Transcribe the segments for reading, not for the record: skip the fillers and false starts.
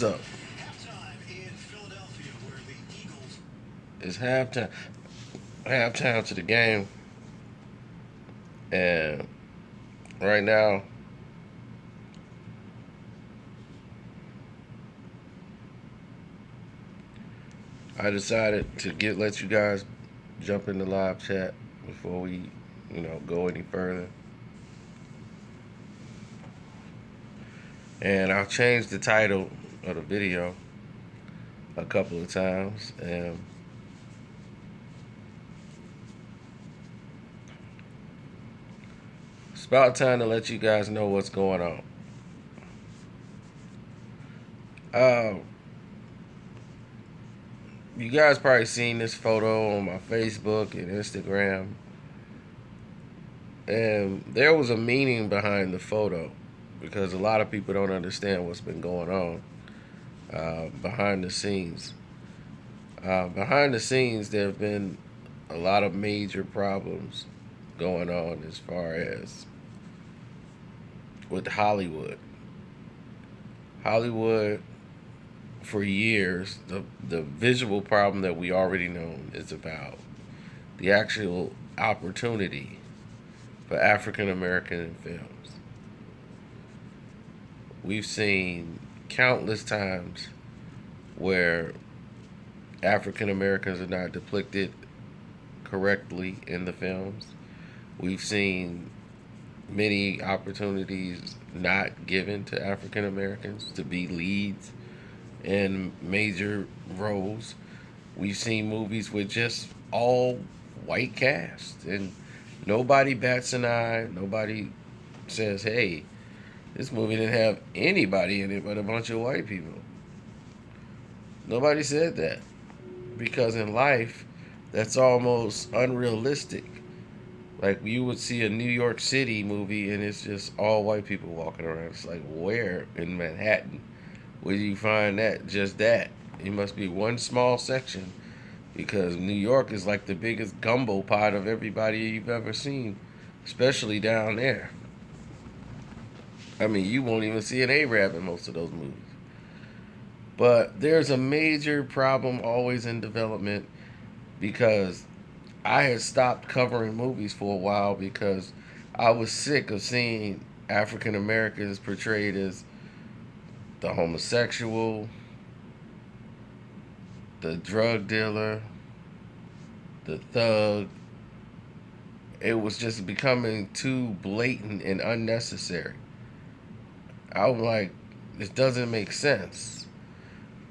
So it's halftime to the game, and right now I decided to let you guys jump in the live chat before we, go any further. And I'll change the title of the video a couple of times, and it's about time to let you guys know what's going on. Uh, you guys probably seen this photo on my Facebook and Instagram, and there was a meaning behind the photo because a lot of people don't understand what's been going on behind the scenes. Behind the scenes, there have been a lot of major problems going on as far as with Hollywood. Hollywood, for years, the visual problem that we already know is about the actual opportunity for African American films. We've seen countless times where African Americans are not depicted correctly in the films. We've seen many opportunities not given to African Americans to be leads in major roles. We've seen movies with just all white cast, and nobody bats an eye. Nobody says, hey, this movie didn't have anybody in it but a bunch of white people. Nobody said that because in life, that's almost unrealistic. Like you would see a New York City movie and it's just all white people walking around. It's like where in Manhattan would you find that? Just that. It must be one small section because New York is like the biggest gumbo pot of everybody you've ever seen, especially down there. I mean, you won't even see an Arab in most of those movies. But there's a major problem always in development because I had stopped covering movies for a while because I was sick of seeing African Americans portrayed as the homosexual, the drug dealer, the thug. It was just becoming too blatant and unnecessary. I was like, this doesn't make sense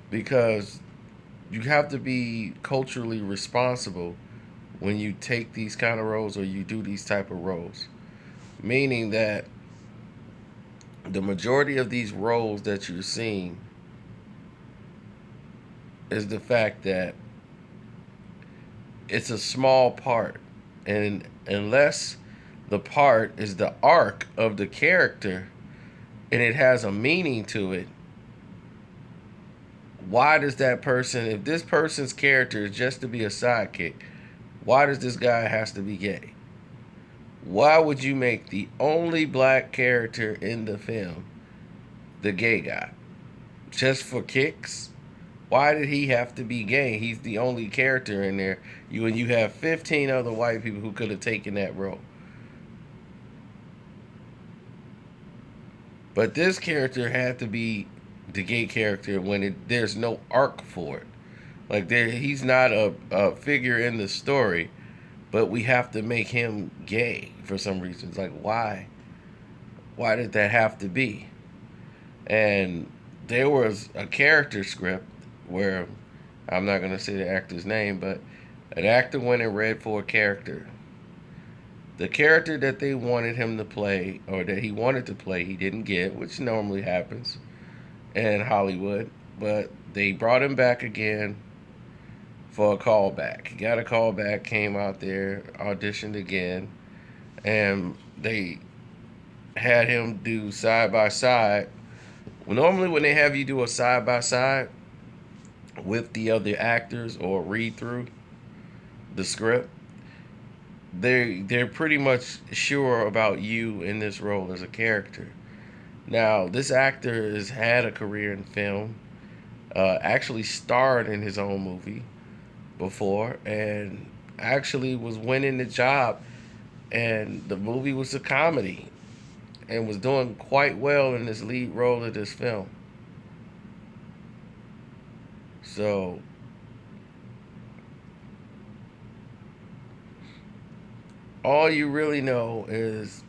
because you have to be culturally responsible when you take these kind of roles or you do these type of roles. Meaning that the majority of these roles that you're seeing is the fact that it's a small part. And unless the part is the arc of the character and it has a meaning to it, why does that person, if this person's character is just to be a sidekick, why does this guy has to be gay? Why would you make the only black character in the film the gay guy? Just for kicks? Why did he have to be gay? He's the only character in there. You have 15 other white people who could have taken that role. But this character had to be the gay character when there's no arc for it. Like he's not a figure in the story, but we have to make him gay for some reason. It's like why? Why did that have to be? And there was a character script where I'm not gonna say the actor's name, but an actor went and read for a character. The character that they wanted him to play, or that he wanted to play, he didn't get, which normally happens in Hollywood. But they brought him back again for a callback. He got a callback, came out there, auditioned again, and they had him do side by side. Well, normally, when they have you do a side by side with the other actors or read through the script, they're pretty much sure about you in this role as a character. Now, this actor has had a career in film. actually starred in his own movie before, and actually was winning the job. And the movie was a comedy, and was doing quite well in his lead role of this film. So all you really know is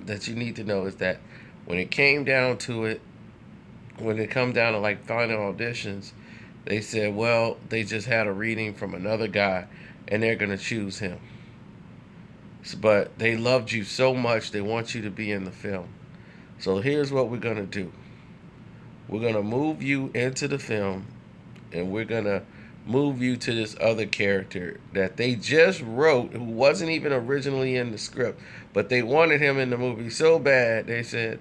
that you need to know is that when it came down to it, when it come down to like final auditions, they said, well, they just had a reading from another guy, and they're gonna choose him. But they loved you so much, they want you to be in the film. So here's what we're gonna do. We're gonna move you into the film, and we're gonna move you to this other character that they just wrote, who wasn't even originally in the script, but they wanted him in the movie so bad. They said,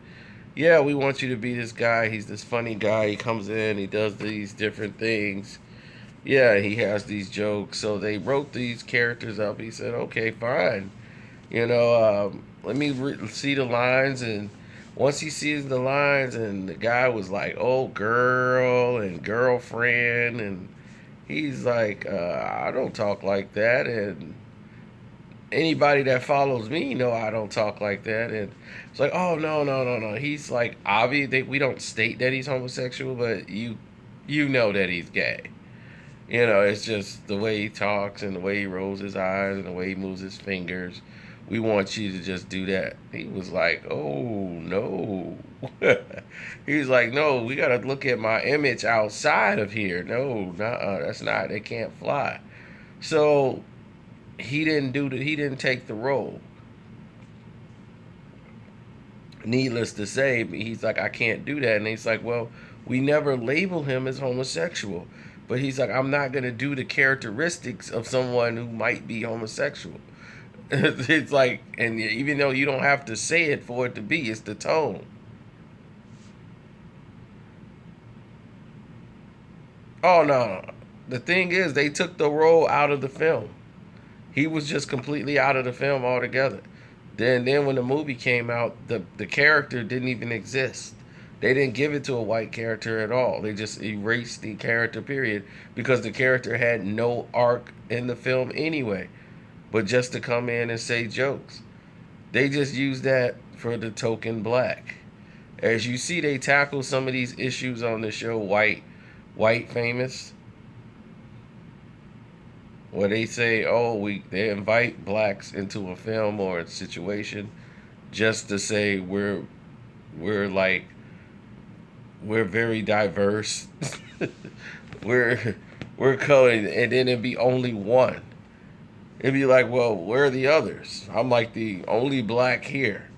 yeah, we want you to be this guy. He's this funny guy. He comes in, he does these different things. Yeah, he has these jokes. So they wrote these characters up. He said, okay, fine. Let me see the lines. And once he sees the lines, and the guy was like, oh, girl and girlfriend. And he's like, I don't talk like that. And anybody that follows me know I don't talk like that. And it's like, oh, no, no, no, no. He's like, obviously, we don't state that he's homosexual, but you know that he's gay. It's just the way he talks and the way he rolls his eyes and the way he moves his fingers. We want you to just do that. He was like, oh, no. He's like, no, we got to look at my image outside of here. No, that's not, they can't fly. So he didn't take the role. Needless to say, he's like, I can't do that. And he's like, well, we never label him as homosexual. But he's like, I'm not going to do the characteristics of someone who might be homosexual. It's like, and even though you don't have to say it for it to be, it's the tone. Oh, no. The thing is, they took the role out of the film. He was just completely out of the film altogether. Then when the movie came out, the character didn't even exist. They didn't give it to a white character at all. They just erased the character, period, because the character had no arc in the film anyway, but just to come in and say jokes. They just used that for the token black. As you see, they tackle some of these issues on the show, White Famous, where they say, oh, they invite blacks into a film or a situation just to say we're like we're very diverse. we're we're colored, and then it'd be only one. It'd be like, well, where are the others? I'm like the only black here.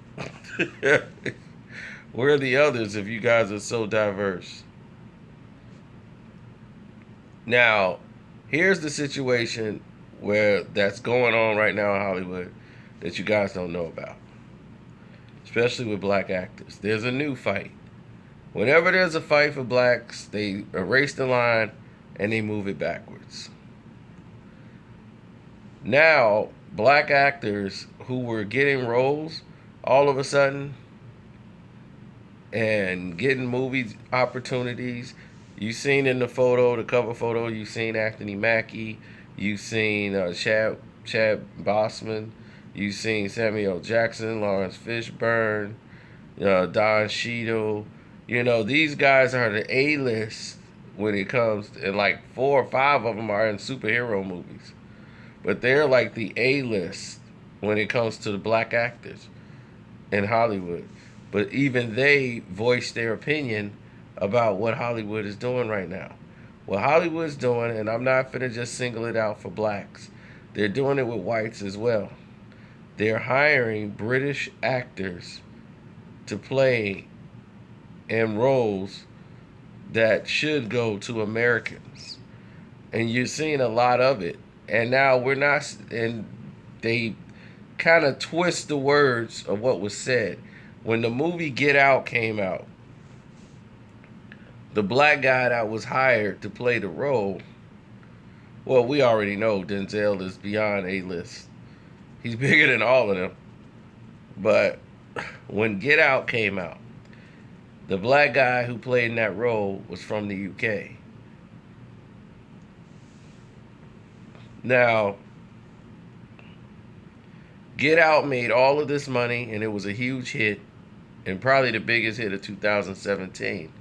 Where are the others if you guys are so diverse? Now, here's the situation where that's going on right now in Hollywood that you guys don't know about, especially with black actors. There's a new fight. Whenever there's a fight for blacks, they erase the line and they move it backwards. Now, black actors who were getting roles all of a sudden and getting movie opportunities. You've seen in the photo, the cover photo, you've seen Anthony Mackie, you've seen Chad Bossman, you've seen Samuel Jackson, Lawrence Fishburne, Don Cheadle. These guys are the A-list when it comes to, and like 4 or 5 of them are in superhero movies. But they're like the A-list when it comes to the black actors in Hollywood. But even they voice their opinion about what Hollywood is doing right now. What Hollywood's doing, and I'm not finna just single it out for blacks, they're doing it with whites as well. They're hiring British actors to play in roles that should go to Americans. And you're seeing a lot of it. And now we're not, and they kind of twist the words of what was said. When the movie Get Out came out, the black guy that was hired to play the role, well, we already know Denzel is beyond A-list. He's bigger than all of them. But when Get Out came out, the black guy who played in that role was from the UK. Now, Get Out made all of this money, and it was a huge hit, and probably the biggest hit of 2017,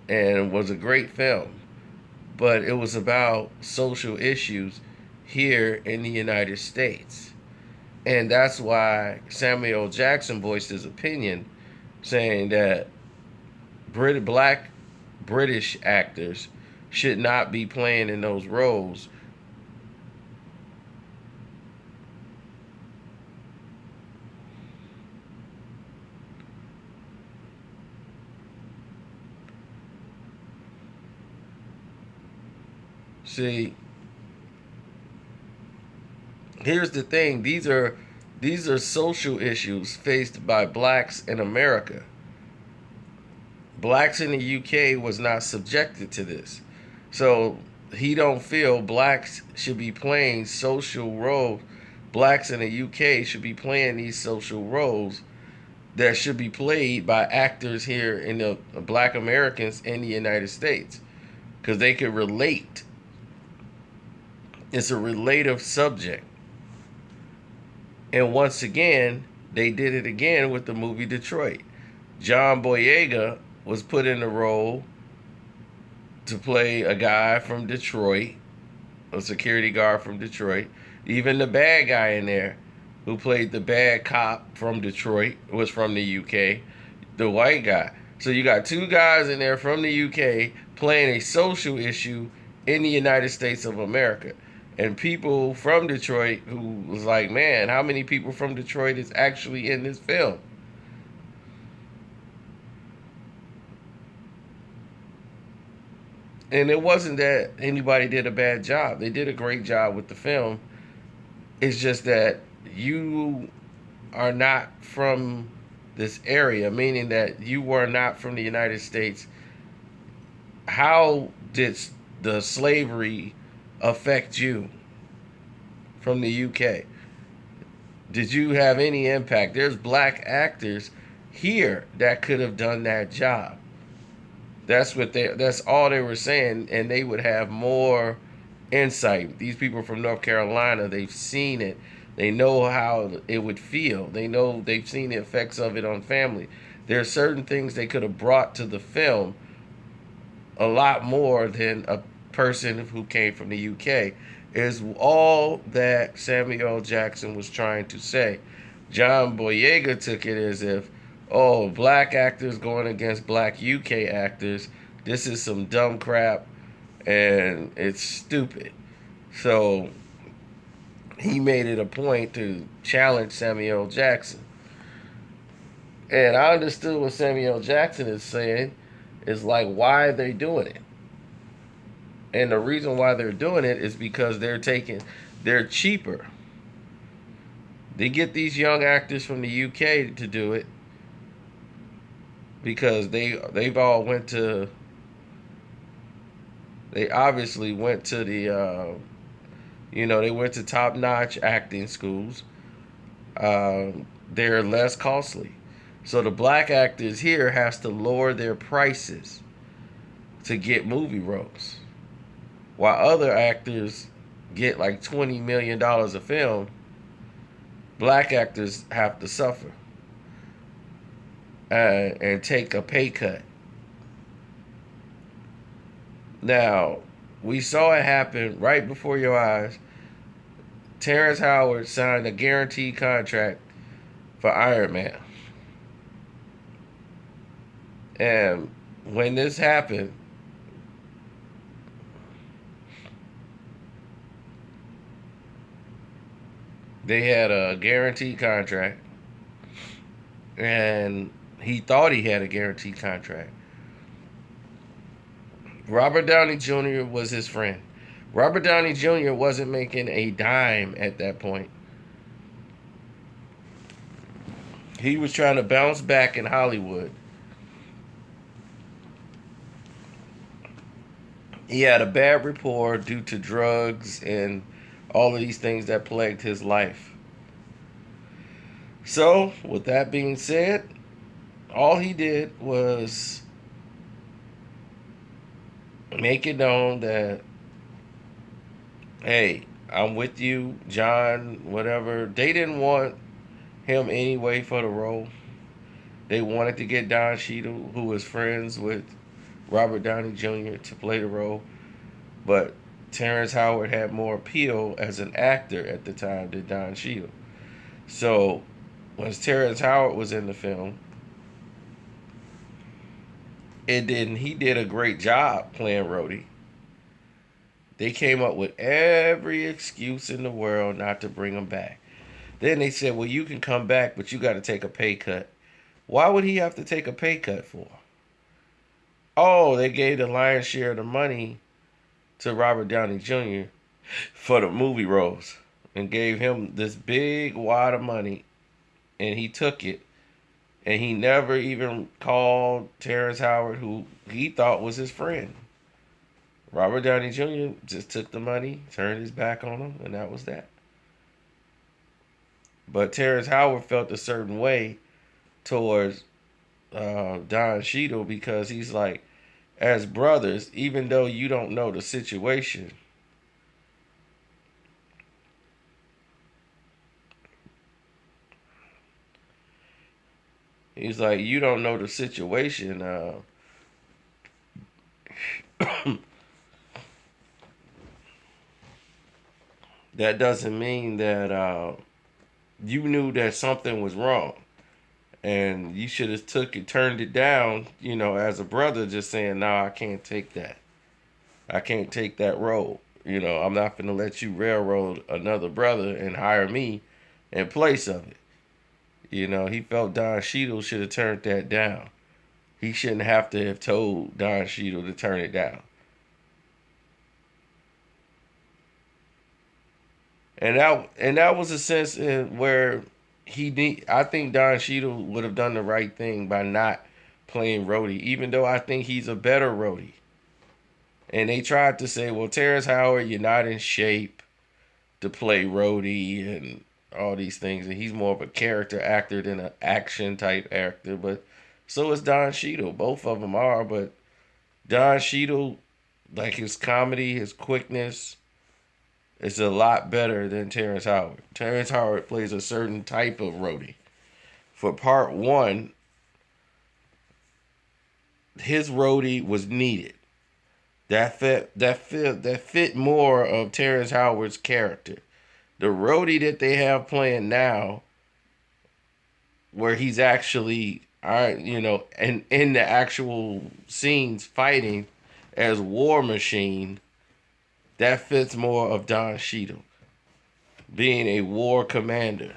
and was a great film. But it was about social issues here in the United States. And that's why Samuel L. Jackson voiced his opinion, saying that black British actors should not be playing in those roles. See, here's the thing: these are social issues faced by blacks in America. Blacks in the UK was not subjected to this, so he don't feel blacks should be playing social roles. Blacks in the UK should be playing these social roles that should be played by actors here in the black Americans in the United States, because they could relate. It's a relative subject. And once again, they did it again with the movie Detroit. John Boyega was put in the role to play a guy from Detroit, a security guard from Detroit. Even the bad guy in there, who played the bad cop from Detroit, was from the UK, the white guy. So you got two guys in there from the UK playing a social issue in the United States of America. And people from Detroit who was like, man, how many people from Detroit is actually in this film? And it wasn't that anybody did a bad job. They did a great job with the film. It's just that you are not from this area, meaning that you were not from the United States. How did the slavery affect you from the UK? Did you have any impact? There's black actors here that could have done that job. That's all they were saying, and they would have more insight. These people from North Carolina, they've seen it. They know how it would feel. They know they've seen the effects of it on family. There are certain things they could have brought to the film a lot more than a person who came from the UK. Is all that Samuel L. Jackson was trying to say. John Boyega took it as if, oh, black actors going against black UK actors. This is some dumb crap, and it's stupid. So he made it a point to challenge Samuel L. Jackson. And I understood what Samuel L. Jackson is saying is like, why are they doing it? And the reason why they're doing it is because they're cheaper. They get these young actors from the UK to do it because they obviously went to they went to top notch acting schools. They're less costly, so the black actors here has to lower their prices to get movie roles, while other actors get like $20 million a film. Black actors have to suffer and take a pay cut. Now, we saw it happen right before your eyes. Terrence Howard signed a guaranteed contract for Iron Man. And when this happened, they had a guaranteed contract, and he thought he had a guaranteed contract. Robert Downey Jr. was his friend. Robert Downey Jr. wasn't making a dime at that point. He was trying to bounce back in Hollywood. He had a bad rapport due to drugs and all of these things that plagued his life. So, with that being said, all he did was make it known that, hey, I'm with you, John, whatever. They didn't want him anyway for the role. They wanted to get Don Cheadle, who was friends with Robert Downey Jr., to play the role. But Terrence Howard had more appeal as an actor at the time than Don Cheadle. So, when Terrence Howard was in the film, he did a great job playing Rhodey. They came up with every excuse in the world not to bring him back. Then they said, well, you can come back, but you got to take a pay cut. Why would he have to take a pay cut for? Oh, they gave the lion's share of the money to Robert Downey Jr. for the movie roles and gave him this big wad of money, and he took it. And he never even called Terrence Howard, who he thought was his friend. Robert Downey Jr. just took the money, turned his back on him, and that was that. But Terrence Howard felt a certain way towards Don Cheadle because he's like, as brothers, even though you don't know the situation, he's like, you don't know the situation. That doesn't mean that you knew that something was wrong, and you should have turned it down. As a brother, just saying, "No, I can't take that. I can't take that role. I'm not gonna let you railroad another brother and hire me in place of it." He felt Don Cheadle should have turned that down. He shouldn't have to have told Don Cheadle to turn it down. And that was a sense in where I think Don Cheadle would have done the right thing by not playing Rhodey, even though I think he's a better Rhodey. And they tried to say, well, Terrence Howard, you're not in shape to play Rhodey and all these things, and he's more of a character actor than an action type actor. But so is Don Cheadle. Both of them are, but Don Cheadle, like his comedy, his quickness, is a lot better than Terrence Howard. Terrence Howard plays a certain type of Rhodey. For part one, his Rhodey was needed. That fit more of Terrence Howard's character. The Rhodey that they have playing now, where he's actually, and in the actual scenes fighting as War Machine, that fits more of Don Cheadle being a war commander.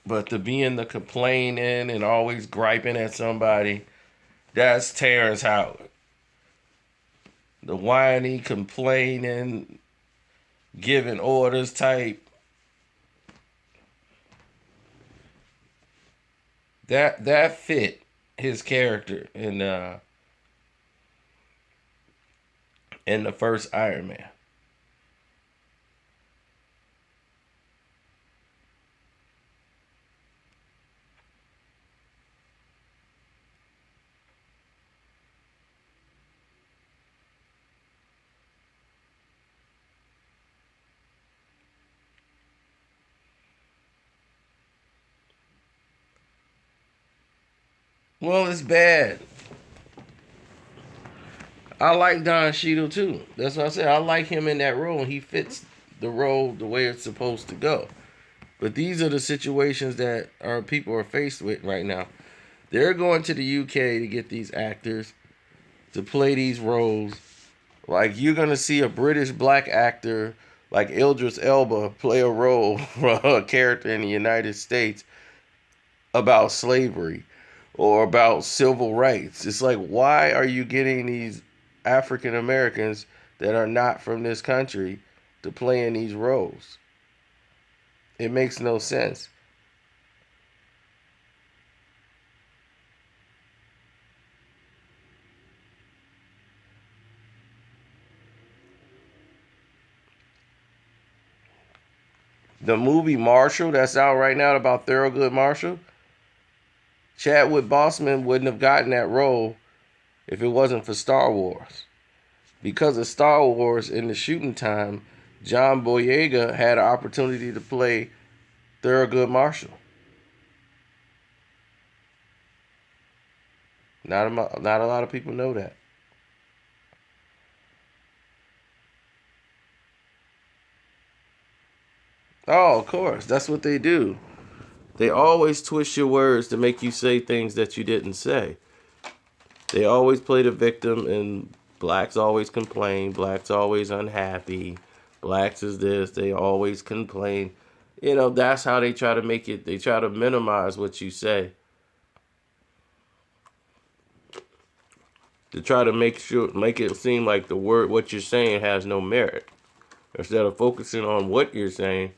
But to be in the complaining and always griping at somebody, that's Terrence Howard. The whiny, complaining, giving orders type. That fit his character in the first Iron Man. Well, it's bad. I like Don Cheadle too. That's what I said. I like him in that role. He fits the role the way it's supposed to go. But these are the situations that our people are faced with right now. They're going to the UK to get these actors to play these roles. Like you're gonna see a British black actor like Idris Elba play a role for a character in the United States about slavery or about civil rights. It's like, why are you getting these African Americans that are not from this country to play in these roles? It makes no sense. The movie Marshall that's out right now about Thurgood Marshall, Chadwick Boseman wouldn't have gotten that role if it wasn't for Star Wars. Because of Star Wars in the shooting time, John Boyega had an opportunity to play Thurgood Marshall. Not a lot of people know that. Oh, of course. That's what they do. They always twist your words to make you say things that you didn't say. They always play the victim, and blacks always complain. Blacks always unhappy. Blacks is this. They always complain. That's how they try to make it. They try to minimize what you say to try to make it seem like what you're saying has no merit. Instead of focusing on what you're saying,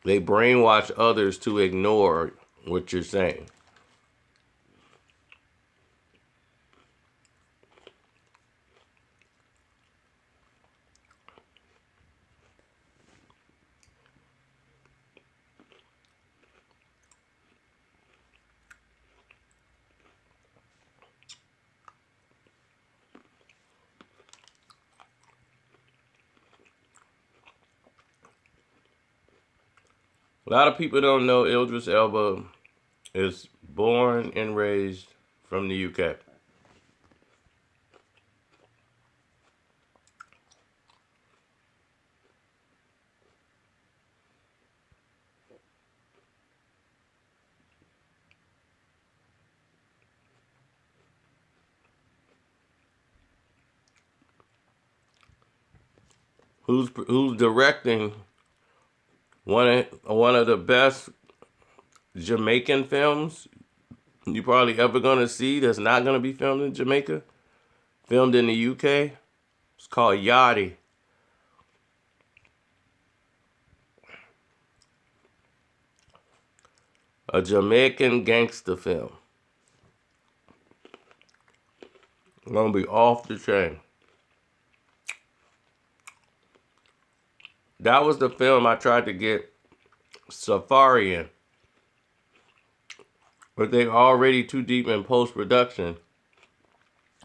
they brainwash others to ignore what you're saying. A lot of people don't know Idris Elba is born and raised from the UK. Who's directing one of the best Jamaican films you probably ever gonna see that's not gonna be filmed in Jamaica, filmed in the UK. It's called Yachty. A Jamaican gangster film. Gonna be off the chain. That was the film I tried to get Safari in, but they already too deep in post production,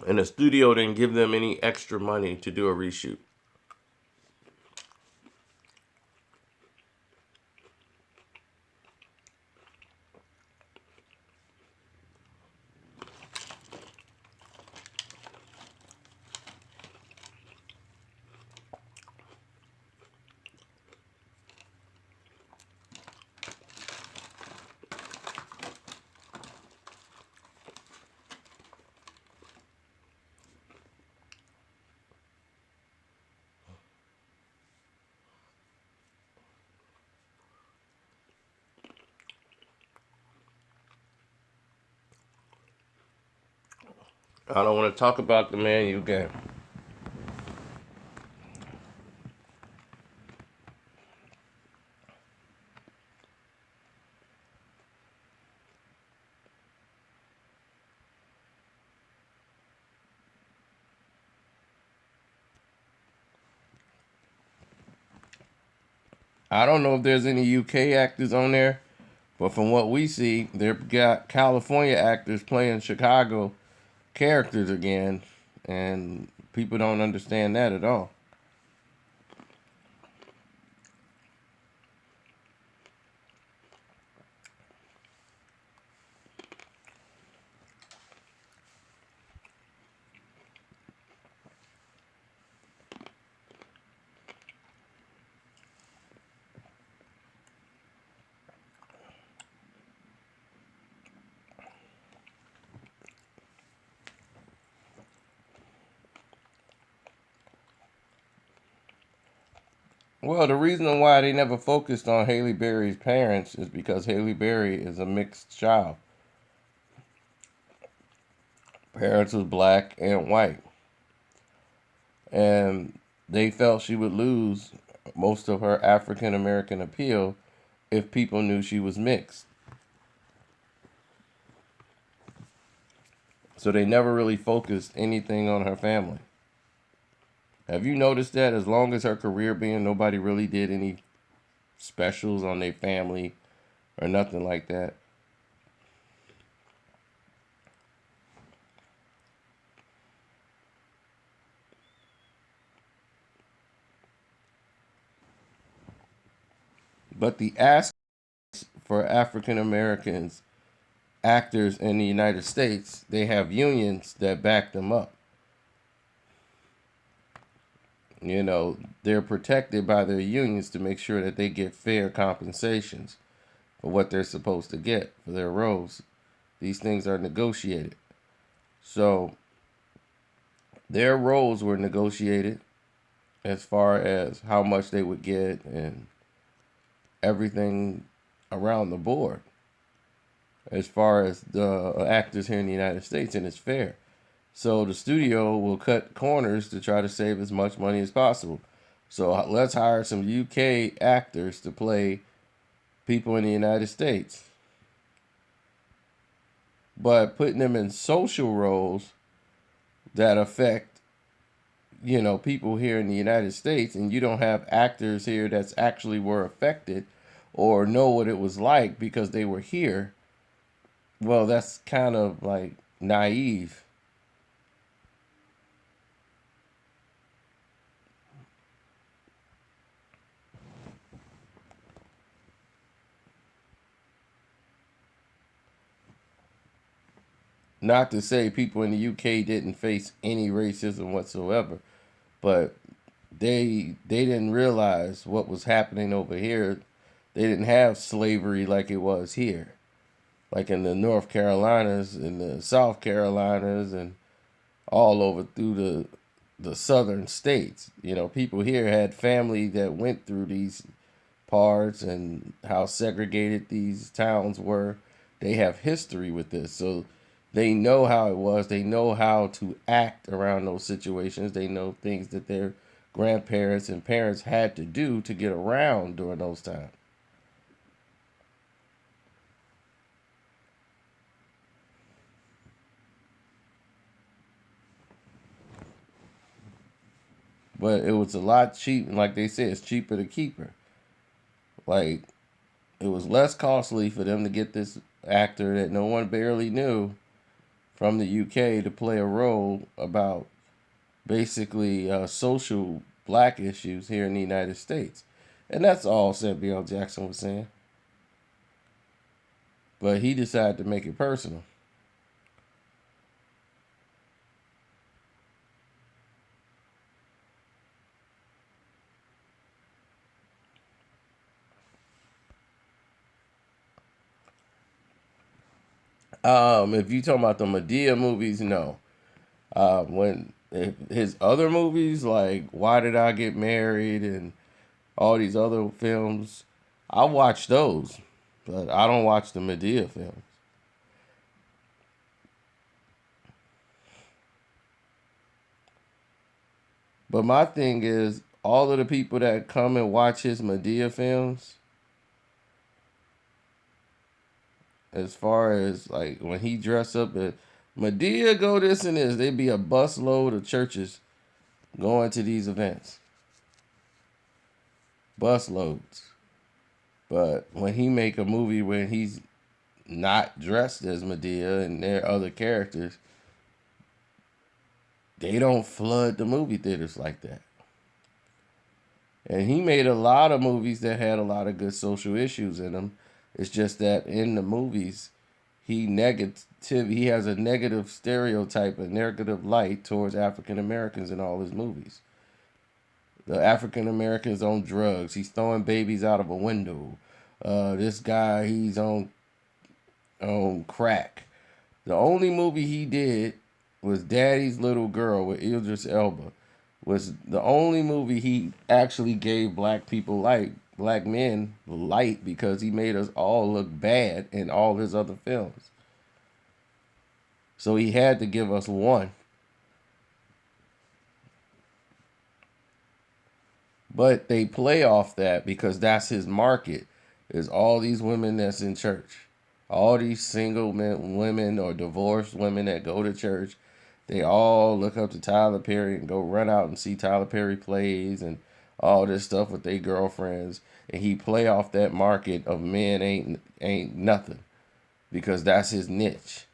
and the studio didn't give them any extra money to do a reshoot. I don't want to talk about the Man U game. I don't know if there's any UK actors on there, but from what we see, they've got California actors playing Chicago characters again, and people don't understand that at all. Well, the reason why they never focused on Haley Berry's parents is because Haley Berry is a mixed child. Parents was black and white, and they felt she would lose most of her African American appeal if people knew she was mixed. So they never really focused anything on her family. Have you noticed that as long as her career being, nobody really did any specials on their family or nothing like that. But the ask for African Americans actors in the United States, they have unions that back them up. You know, they're protected by their unions to make sure that they get fair compensations for what they're supposed to get for their roles. These things are negotiated. So their roles were negotiated as far as how much they would get and everything around the board as far as the actors here in the United States, and it's fair. So the studio will cut corners to try to save as much money as possible. So let's hire some UK actors to play people in the United States. But putting them in social roles that affect, you know, people here in the United States, and you don't have actors here that's actually were affected or know what it was like because they were here, well, that's kind of like naive. Not to say people in the UK didn't face any racism whatsoever, but they didn't realize what was happening over here. They didn't have slavery like it was here, like in the North Carolinas and the South Carolinas and all over through the southern states. You know, people here had family that went through these parts and how segregated these towns were. They have history with this. So they know how it was. They know how to act around those situations. They know things that their grandparents and parents had to do to get around during those times. But it was a lot cheap. And like they said, it's cheaper to keep her. Like, it was less costly for them to get this actor that no one barely knew from the UK to play a role about basically social black issues here in the United States. And that's all Samuel Jackson was saying. But he decided to make it personal. If you talking about the Medea movies, no. When his other movies like Why Did I Get Married and all these other films, I watch those, but I don't watch the Medea films. But my thing is, all of the people that come and watch his Medea films, as far as like when he dress up, Medea go this and this, there'd be a busload of churches going to these events, busloads. But when he make a movie where he's not dressed as Medea and there are other characters, they don't flood the movie theaters like that. And he made a lot of movies that had a lot of good social issues in them. It's just that in the movies, he has a negative stereotype, a negative light towards African Americans in all his movies. The African Americans on drugs. He's throwing babies out of a window. This guy, he's on crack. The only movie he did was Daddy's Little Girl with Idris Elba. Was the only movie he actually gave black people light, black men light, because he made us all look bad in all his other films. So he had to give us one. But they play off that because that's his market. Is all these women that's in church. All these single men, women or divorced women that go to church, they all look up to Tyler Perry and go run out and see Tyler Perry plays and all this stuff with their girlfriends, and he play off that market of men ain't nothing, because that's his niche.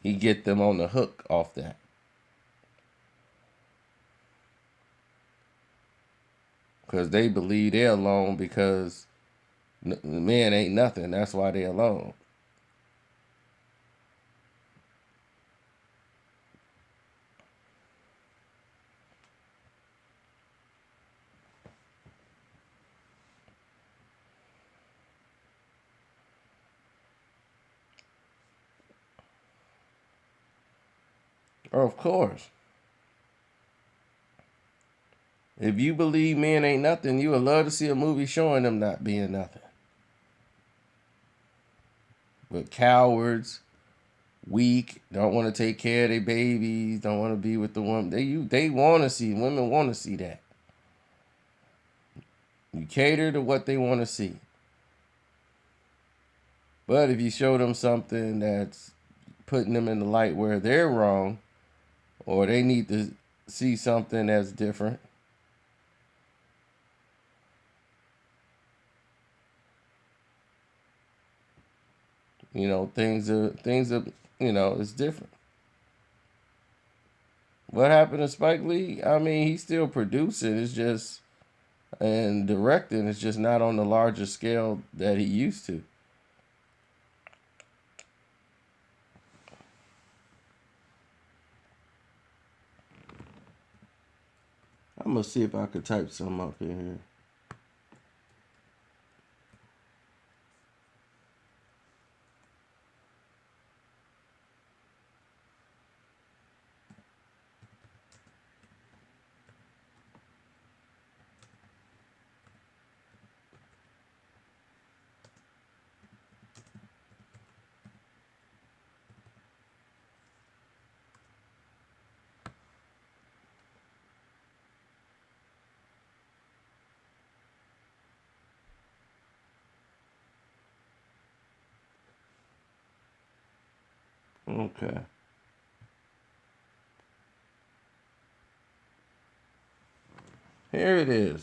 He get them on the hook off that. Because they believe they're alone because men ain't nothing. That's why they're alone. Of course. If you believe men ain't nothing, you would love to see a movie showing them not being nothing. But cowards, weak, don't want to take care of their babies, don't want to be with the woman. They want to see, women want to see that. You cater to what they want to see. But if you show them something that's putting them in the light where they're wrong, or they need to see something that's different, things are, it's different. What happened to Spike Lee? I mean, he's still producing. It's just, and directing. It's just not on the larger scale that he used to. I'm gonna see if I could type something up in here. Okay. Here it is.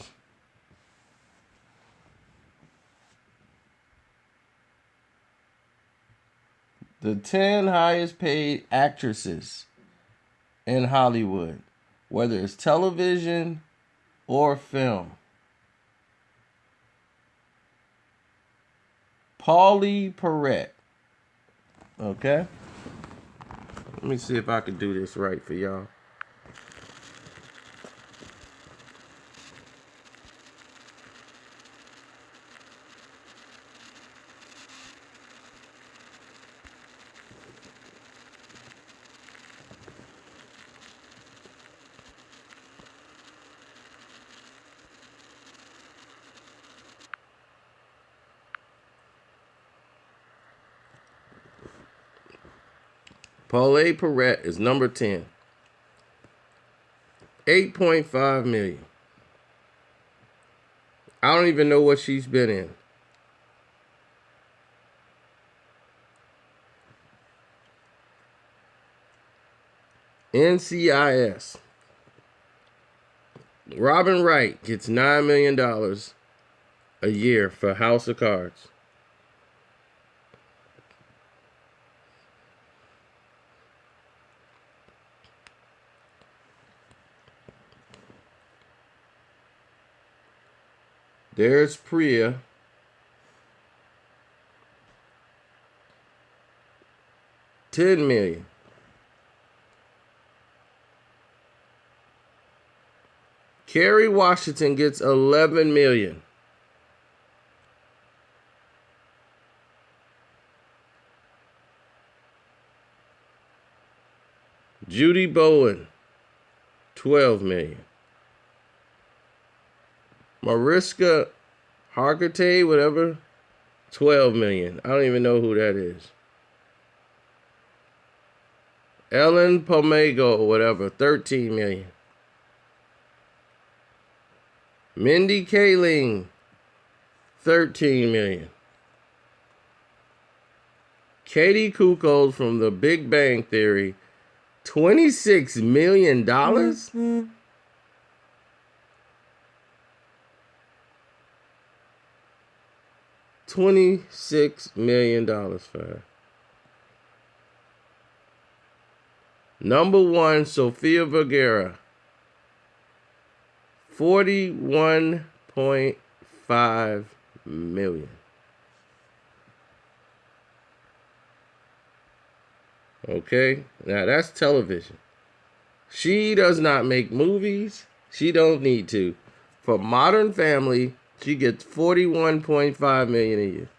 The 10 highest paid actresses in Hollywood, whether it's television or film. Paulie Perrette. Okay? Let me see if I can do this right for y'all. Paulie Perrette is number 10. 8.5 million. I don't even know what she's been in. NCIS. Robin Wright gets $9 million a year for House of Cards. There's Priya. $10 million. Kerry Washington gets $11 million. Judy Bowen, $12 million. Mariska Hargitay, whatever, $12 million. I don't even know who that is. Ellen Pomago, whatever, $13 million. Mindy Kaling, $13 million. Katie Kukoc from The Big Bang Theory, $26 million? $26 million for her. Number one, Sofia Vergara. $41.5 million. Okay, now that's television. She does not make movies. She don't need to. For Modern Family, she gets $41.5 million a year.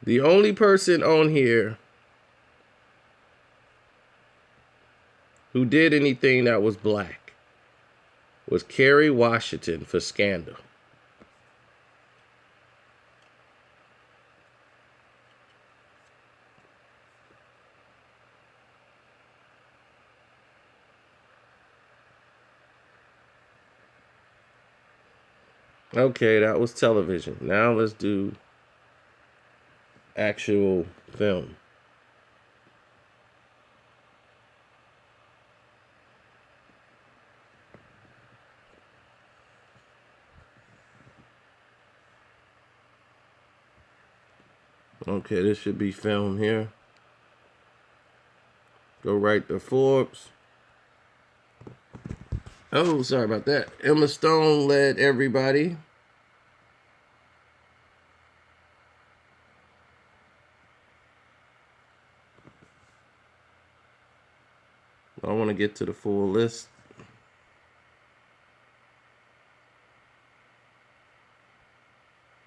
The only person on here who did anything that was black was Kerry Washington for Scandal. Okay, that was television. Now let's do actual film. Okay, this should be film here. Go right to Forbes. Oh, sorry about that. Emma Stone led everybody. I want to get to the full list.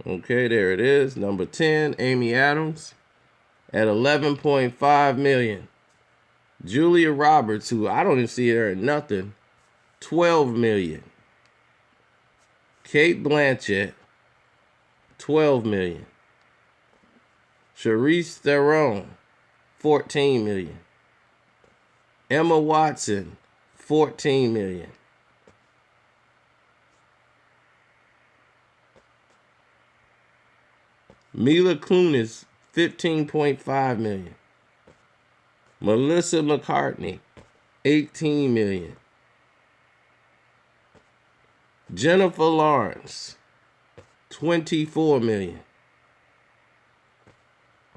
Okay, there it is. Number 10, Amy Adams at $11.5 million. Julia Roberts, who I don't even see her in nothing, $12 million. Kate Blanchett, $12 million. Charlize Theron, $14 million. Emma Watson, $14 million. Mila Kunis, $15.5 million. Melissa McCartney, $18 million. Jennifer Lawrence, $24 million.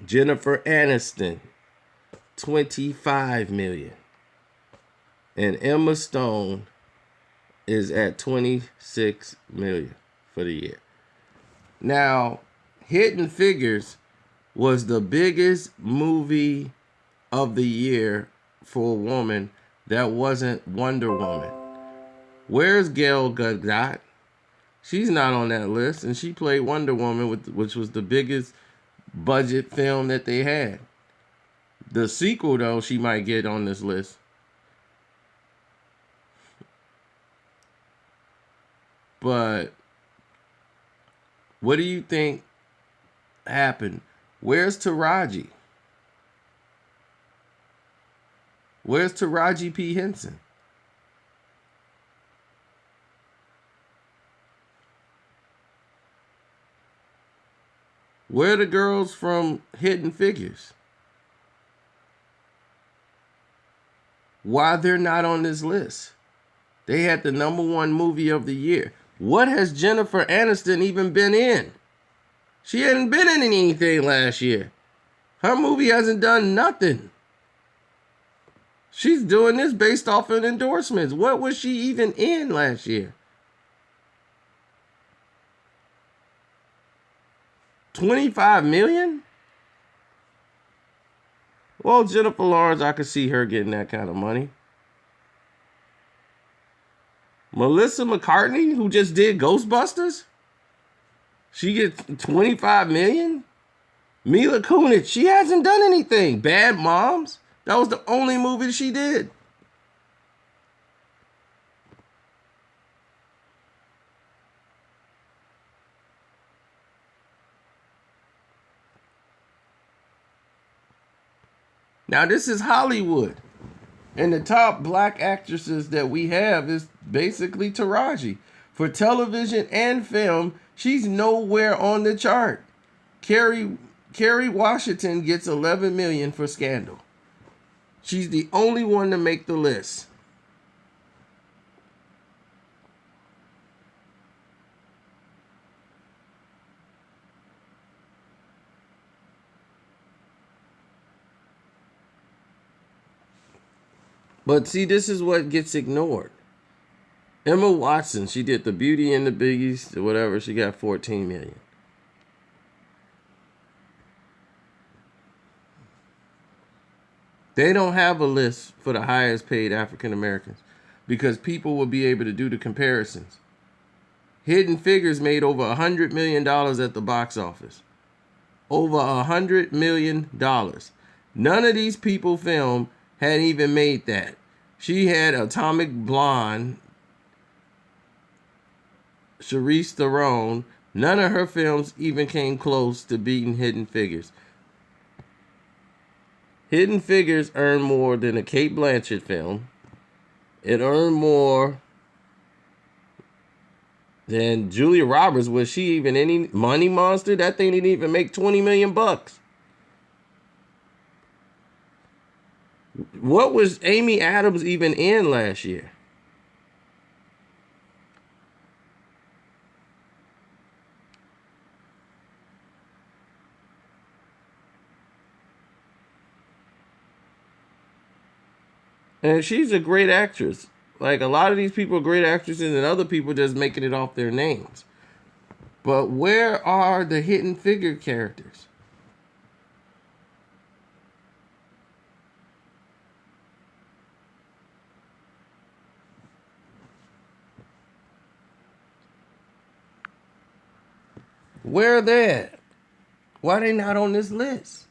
Jennifer Aniston, $25 million. And Emma Stone is at $26 million for the year. Now, Hidden Figures was the biggest movie of the year for a woman that wasn't Wonder Woman. Where's Gal Gadot? She's not on that list, and she played Wonder Woman, which was the biggest budget film that they had. The sequel, though, she might get on this list. But what do you think happened? Where's Taraji? Where's Taraji P. Henson? Where are the girls from Hidden Figures? Why they're not on this list? They had the number one movie of the year. What has Jennifer Aniston even been in? She hadn't been in anything last year. Her movie hasn't done nothing. She's doing this based off of endorsements. What was she even in last year? $25 million? Well, Jennifer Lawrence, I could see her getting that kind of money. Melissa McCartney, who just did Ghostbusters, she gets $25 million. Mila Kunis, she hasn't done anything. Bad Moms, that was the only movie she did. Now, this is Hollywood. And the top black actresses that we have is basically Taraji. For television and film, she's nowhere on the chart. Kerry Washington gets $11 million for Scandal. She's the only one to make the list. But see, this is what gets ignored. Emma Watson, she did The Beauty and the Beast, or whatever. She got 14 million. They don't have a list for the highest paid African Americans because people will be able to do the comparisons. Hidden Figures made over $100 million at the box office. Over $100 million. None of these people film had even made that. She had Atomic Blonde, Charlize Theron. None of her films even came close to beating Hidden Figures. Hidden Figures earned more than a Kate Blanchett film. It earned more than Julia Roberts. Was she even any money monster? That thing didn't even make 20 million bucks. What was Amy Adams even in last year? And she's a great actress. Like, a lot of these people are great actresses and other people just making it off their names. But where are the Hidden Figure characters? Where are they at? Why are they not on this list?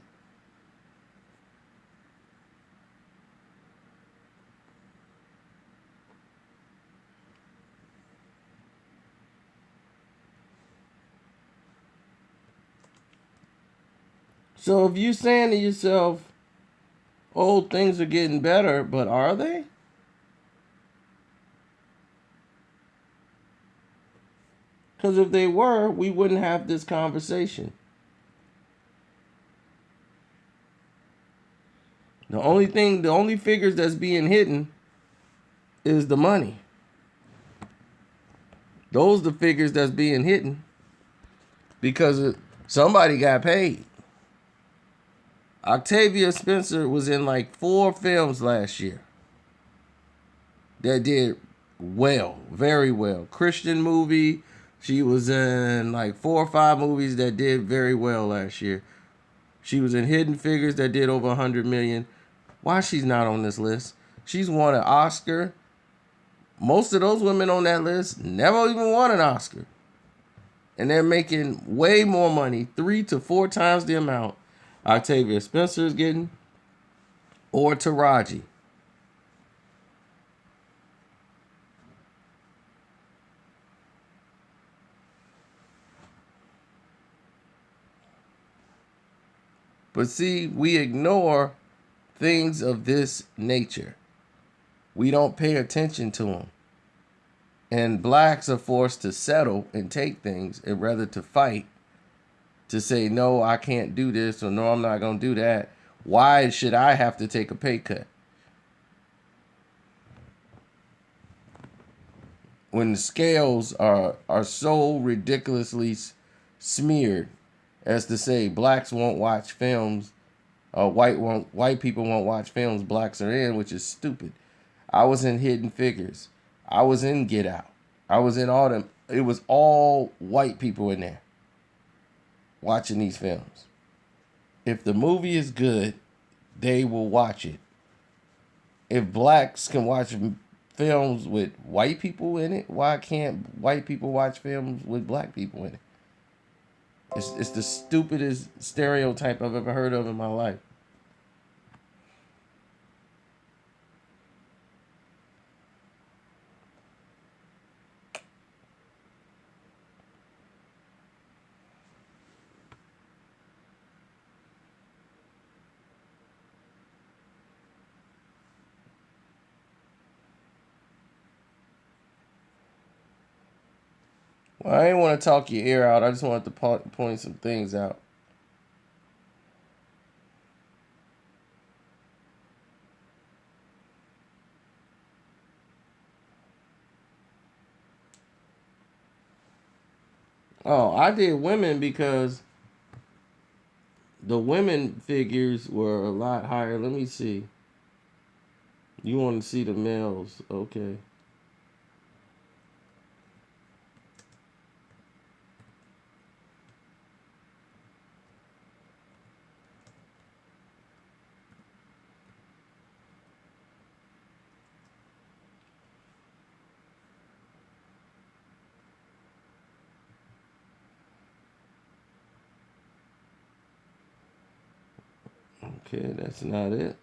So if you're saying to yourself, oh, things are getting better, but are they? Because if they were, we wouldn't have this conversation. The only figures that's being hidden is the money. Those are the figures that's being hidden because somebody got paid. Octavia Spencer was in like 4 films last year that did well, very well. Christian movie. She was in like 4 or 5 movies that did very well last year. She was in Hidden Figures that did over 100 million. Why she's not on this list? She's won an Oscar. Most of those women on that list never even won an Oscar. And they're making way more money, 3 to 4 times the amount Octavia Spencer is getting, or Taraji. But see, we ignore things of this nature. We don't pay attention to them. And blacks are forced to settle and take things and rather to fight to say, no, I can't do this, or no, I'm not going to do that. Why should I have to take a pay cut? When the scales are so ridiculously smeared as to say blacks won't watch films, white people won't watch films blacks are in, which is stupid. I was in Hidden Figures. I was in Get Out. I was in all them. It was all white people in there watching these films. If the movie is good, they will watch it. If blacks can watch films with white people in it, why can't white people watch films with black people in it? It's the stupidest stereotype I've ever heard of in my life. Well, I didn't want to talk your ear out. I just wanted to point some things out. Oh, I did women because the women figures were a lot higher. Let me see. You want to see the males? Okay. Okay, that's not it.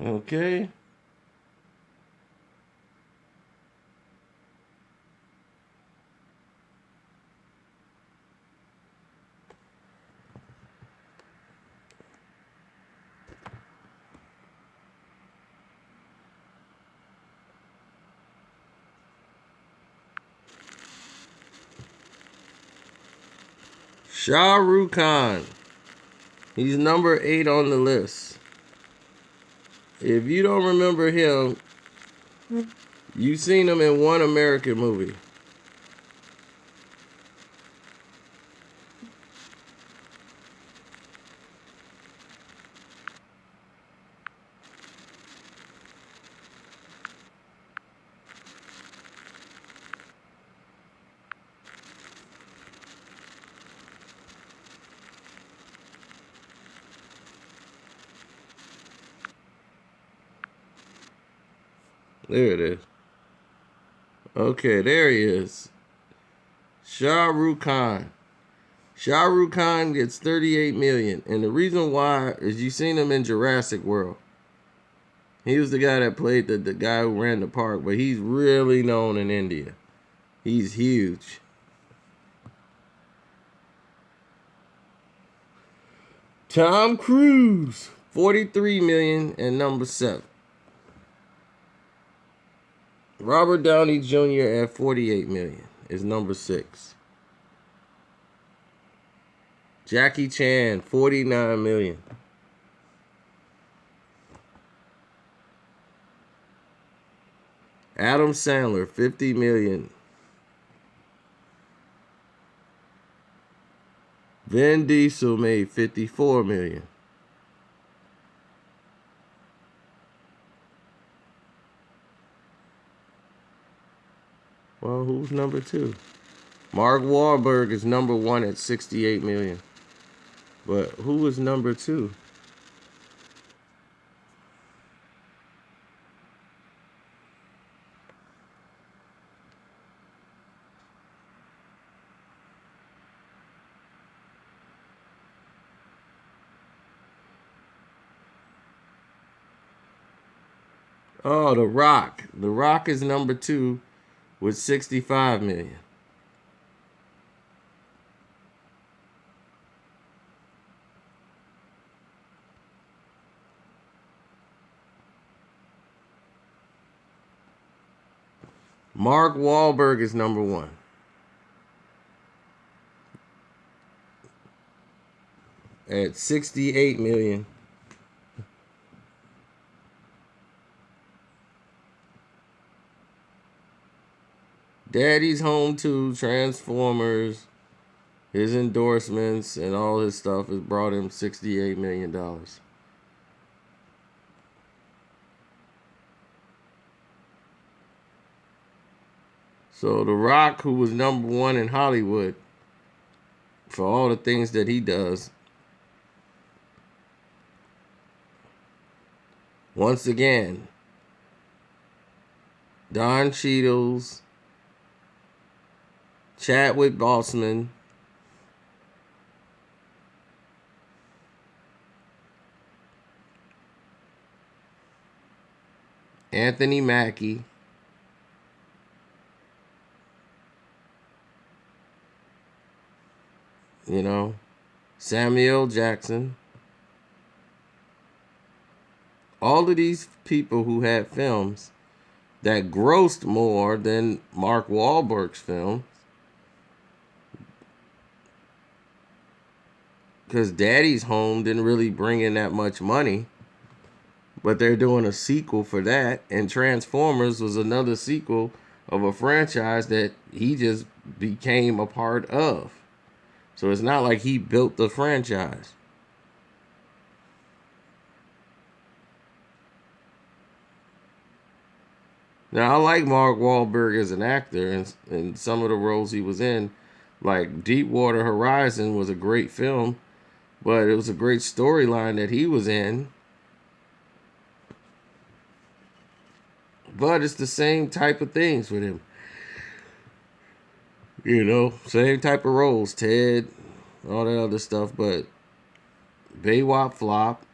Okay. Shah Rukh Khan. He's number 8 on the list. If you don't remember him, you've seen him in one American movie. There it is. Okay, there he is. Shah Rukh Khan. Shah Rukh Khan gets 38 million, and the reason why is you seen him in Jurassic World. He was the guy that played the guy who ran the park, but he's really known in India. He's huge. Tom Cruise, 43 million and number 7. Robert Downey Jr. at 48 million is number 6. Jackie Chan, 49 million. Adam Sandler, 50 million. Vin Diesel made 54 million. Well, who's number 2? Mark Wahlberg is number 1 at 68 million. But who is number 2? Oh, The Rock. The Rock is number 2 with 65 million. Mark Wahlberg is number 1 at 68 million. Daddy's Home 2, Transformers, his endorsements, and all his stuff has brought him $68 million. So The Rock, who was number 1 in Hollywood for all the things that he does, once again, Don Cheadle's, Chadwick Boseman, Anthony Mackie, Samuel Jackson. All of these people who had films that grossed more than Mark Wahlberg's film. Because Daddy's Home didn't really bring in that much money. But they're doing a sequel for that. And Transformers was another sequel of a franchise that he just became a part of. So it's not like he built the franchise. Now, I like Mark Wahlberg as an actor and some of the roles he was in. Like Deepwater Horizon was a great film, but it was a great storyline that he was in. But it's the same type of things with him. You know, same type of roles. Ted, all that other stuff. But Baywop flop.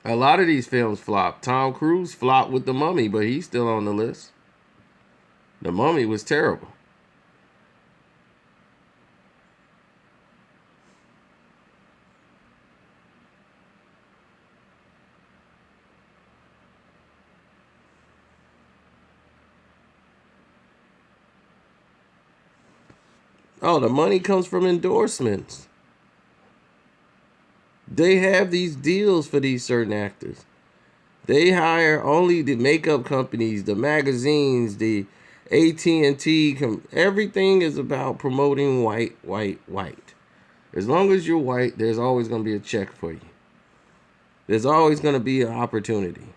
A lot of these films flop. Tom Cruise flopped with The Mummy, but he's still on the list. The Mummy was terrible. Oh, the money comes from endorsements. They have these deals for these certain actors. They hire only the makeup companies, the magazines, the AT&T. Everything is about promoting white, white, white. As long as you're white, there's always going to be a check for you. There's always going to be an opportunity.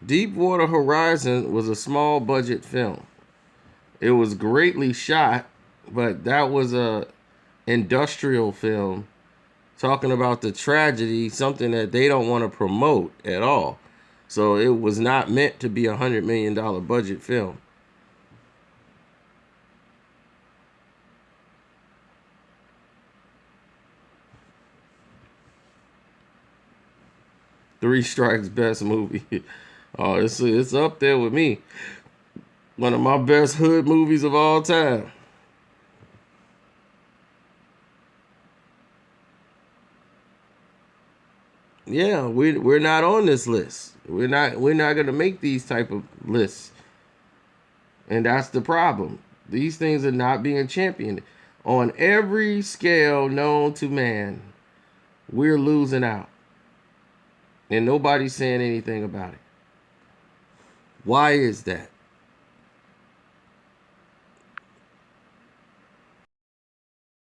Deepwater Horizon was a small budget film. It was greatly shot, but that was a industrial film talking about the tragedy, something that they don't want to promote at all. So it was not meant to be $100 million budget film. Three Strikes best movie. Oh, it's up there with me. One of my best hood movies of all time. Yeah, we're not on this list. We're not gonna make these type of lists, and that's the problem. These things are not being championed on every scale known to man. We're losing out, and nobody's saying anything about it. Why is that?